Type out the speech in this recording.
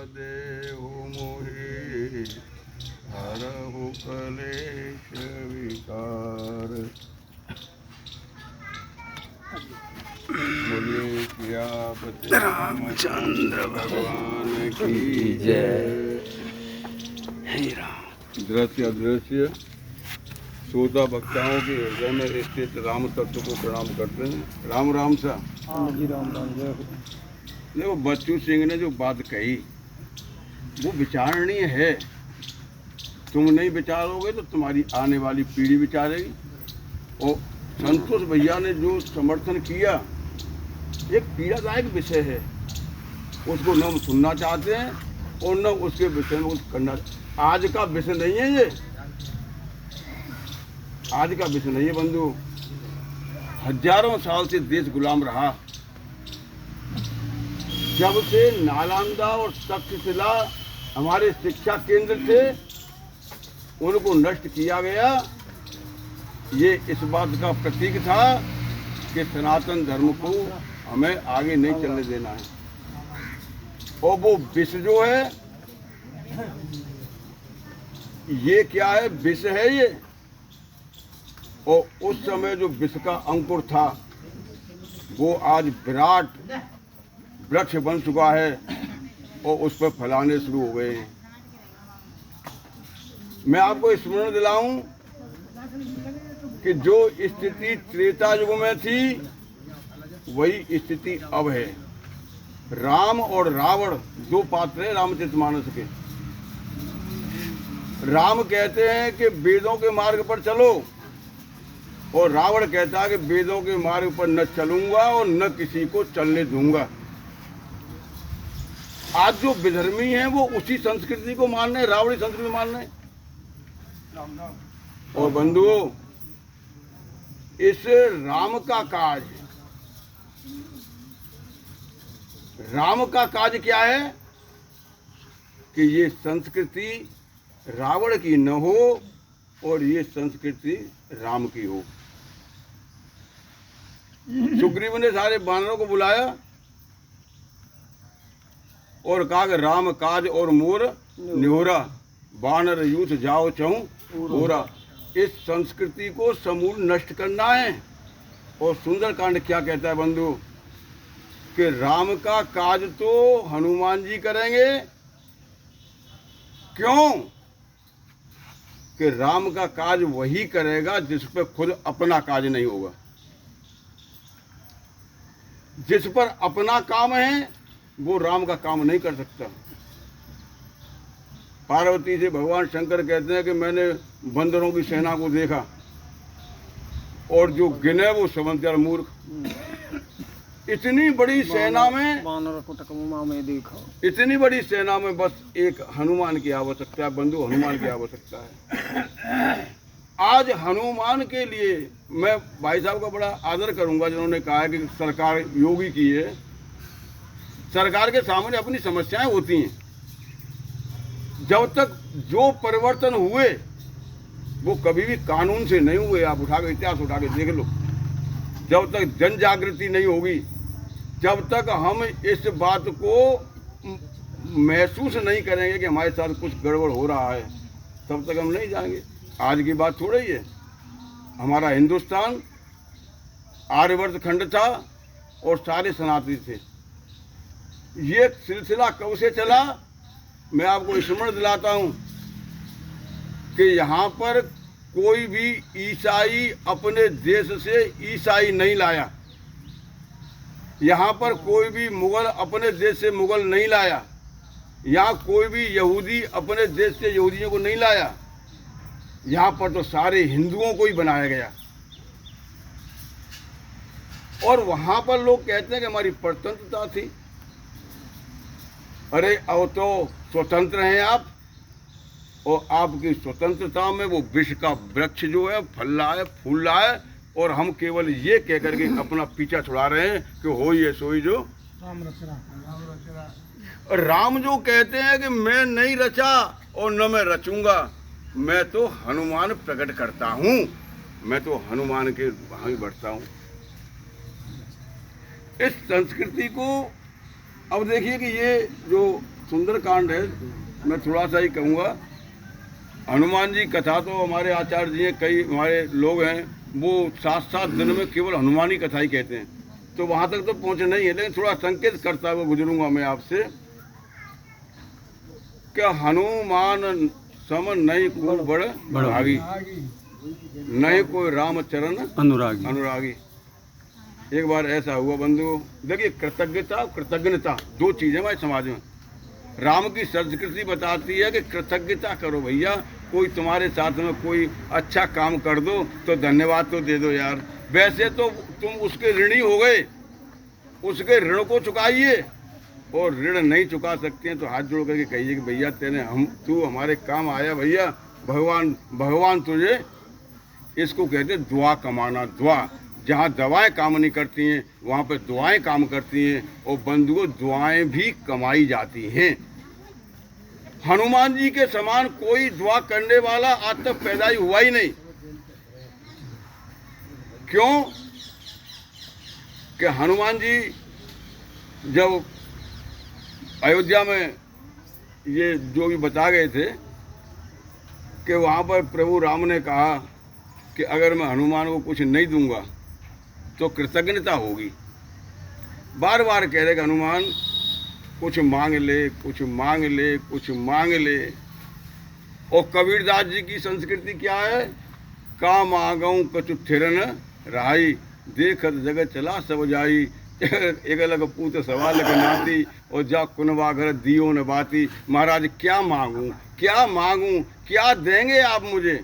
देहु मोहि हरहु कलेश विकार। बोलिए सियापति रामचंद्र भगवान की जय। हे राम। दृश्य अदृश्य श्रोता वक्ताओं के हृदय में स्थित राम तत्व को प्रणाम करते हैं। राम राम सा जी राम राम जय। देखो बच्चू सिंह ने जो बात कही वो विचारणीय है। तुम नहीं विचारोगे तो तुम्हारी आने वाली पीढ़ी विचारेगी। और संतोष भैया ने जो समर्थन किया एक पीड़ादायक विषय है, उसको न हम सुनना चाहते हैं और न उसके विषय में कुछ करना। आज का विषय नहीं है ये, आज का विषय नहीं है बंधु। हजारों साल से देश गुलाम रहा। जब से नालंदा और तक्षशिला हमारे शिक्षा केंद्र थे उनको नष्ट किया गया, ये इस बात का प्रतीक था कि सनातन धर्म को हमें आगे नहीं चलने देना है। और वो विष जो है ये क्या है, विष है ये। और उस समय जो विष का अंकुर था वो आज विराट वृक्ष बन चुका है और उस पर फैलाने शुरू हो गए हैं। मैं आपको स्मरण दिलाऊं कि जो स्थिति त्रेता युग में थी वही स्थिति अब है। राम और रावण दो पात्र हैं रामचरितमानस के। राम कहते हैं कि वेदों के मार्ग पर चलो और रावण कहता है कि वेदों के मार्ग पर न चलूंगा और न किसी को चलने दूंगा। आज जो विधर्मी हैं वो उसी संस्कृति को मान रहे हैं, रावणी संस्कृति मान रहे हैं। और बंधुओं, इस राम का काज क्या है कि ये संस्कृति रावण की न हो और ये संस्कृति राम की हो। सुग्रीव ने सारे वानरों को बुलाया और कहा कि राम काज और मोर निहोरा, वानर यूथ जाओ चहूं ओरा। इस संस्कृति को समूल नष्ट करना है। और सुंदरकांड क्या कहता है बंधु कि राम का काज तो हनुमान जी करेंगे। क्यों? कि राम का काज वही करेगा जिस पर खुद अपना काज नहीं होगा। जिस पर अपना काम है वो राम का काम नहीं कर सकता। पार्वती से भगवान शंकर कहते हैं कि मैंने बंदरों की सेना को देखा और जो गिने वो समझदार मूर्ख। इतनी बड़ी सेना में देखा, इतनी बड़ी सेना में बस एक हनुमान की आवश्यकता है बंधु, हनुमान की आवश्यकता है। आज हनुमान के लिए मैं भाई साहब का बड़ा आदर करूंगा जिन्होंने कहा है कि सरकार योगी की है। सरकार के सामने अपनी समस्याएं होती हैं। जब तक जो परिवर्तन हुए वो कभी भी कानून से नहीं हुए। आप उठा के इतिहास उठा के देख लो। जब तक जन जागृति नहीं होगी, जब तक हम इस बात को महसूस नहीं करेंगे कि हमारे साथ कुछ गड़बड़ हो रहा है, तब तक हम नहीं जाएंगे। आज की बात थोड़ी ही है। हमारा हिंदुस्तान आर्यवर्त खंड था और सारे सनातनी थे। ये सिलसिला कब से चला मैं आपको स्मरण दिलाता हूँ कि यहाँ पर कोई भी ईसाई अपने देश से ईसाई नहीं लाया। यहाँ पर कोई भी मुगल अपने देश से मुगल नहीं लाया। यहाँ कोई भी यहूदी अपने देश से यहूदियों को नहीं लाया। यहाँ पर तो सारे हिंदुओं को ही बनाया गया। और वहाँ पर लोग कहते हैं कि हमारी परतंत्रता थी। अरे अब तो स्वतंत्र हैं आप, और आपकी स्वतंत्रता में वो विश्व का वृक्ष जो है फल रहा है, फूल रहा है, और हम केवल ये कह करके अपना पीछा छुड़ा रहे हैं कि हो ये सोई जो राम रचा। राम जो कहते हैं कि मैं नहीं रचा और न मैं रचूंगा, मैं तो हनुमान प्रकट करता हूँ, मैं तो हनुमान के वहाँ ही बढ़ता हूँ। इस संस्कृति को अब देखिए कि ये जो सुंदर कांड है। मैं थोड़ा सा ही कहूँगा। हनुमान जी कथा तो हमारे आचार्य जी हैं, कई हमारे लोग हैं वो 7-7 दिन में केवल हनुमान ही कथा ही कहते हैं, तो वहाँ तक तो पहुँचे नहीं है, लेकिन थोड़ा संकेत करता हुआ गुजरूंगा मैं आपसे क्या हनुमान सम नहीं को बड़ भागी, नहीं कोई रामचरण अनुरागी। एक बार ऐसा हुआ बंधु, देखिए कृतज्ञता और कृतज्ञता दो चीजें हमारे समाज में। राम की संस्कृति बताती है कि कृतज्ञता करो भैया, कोई तुम्हारे साथ में कोई अच्छा काम कर दो तो धन्यवाद तो दे दो यार, वैसे तो तुम उसके ऋणी हो गए, उसके ऋण को चुकाइए, और ऋण नहीं चुका सकते हैं तो हाथ जोड़ करके कहिए कि भैया तू हमारे काम आया भैया, भगवान तुझे, इसको कहते हैं दुआ कमाना। दुआ, जहाँ दवाएं काम नहीं करती हैं वहाँ पे दुआएं काम करती हैं, और बंधुओं दुआएं भी कमाई जाती हैं। हनुमान जी के समान कोई दुआ करने वाला आज तक पैदा ही हुआ ही नहीं। क्यों कि हनुमान जी जब अयोध्या में ये जो भी बता गए थे कि वहाँ पर प्रभु राम ने कहा कि अगर मैं हनुमान को कुछ नहीं दूंगा तो कृतज्ञता होगी। बार बार कह रहे कि हनुमान कुछ मांग ले, कुछ मांग ले, कुछ मांग ले। और कबीरदास जी की संस्कृति क्या है, का मांगऊं कछु थिरन रहाई, देखत जगत चला सब जाई, एक अलग पूत सवाल के नाती, और जा कुनवा घर दियो न बाती। महाराज क्या मांगूं, क्या मांगूं, क्या देंगे आप मुझे?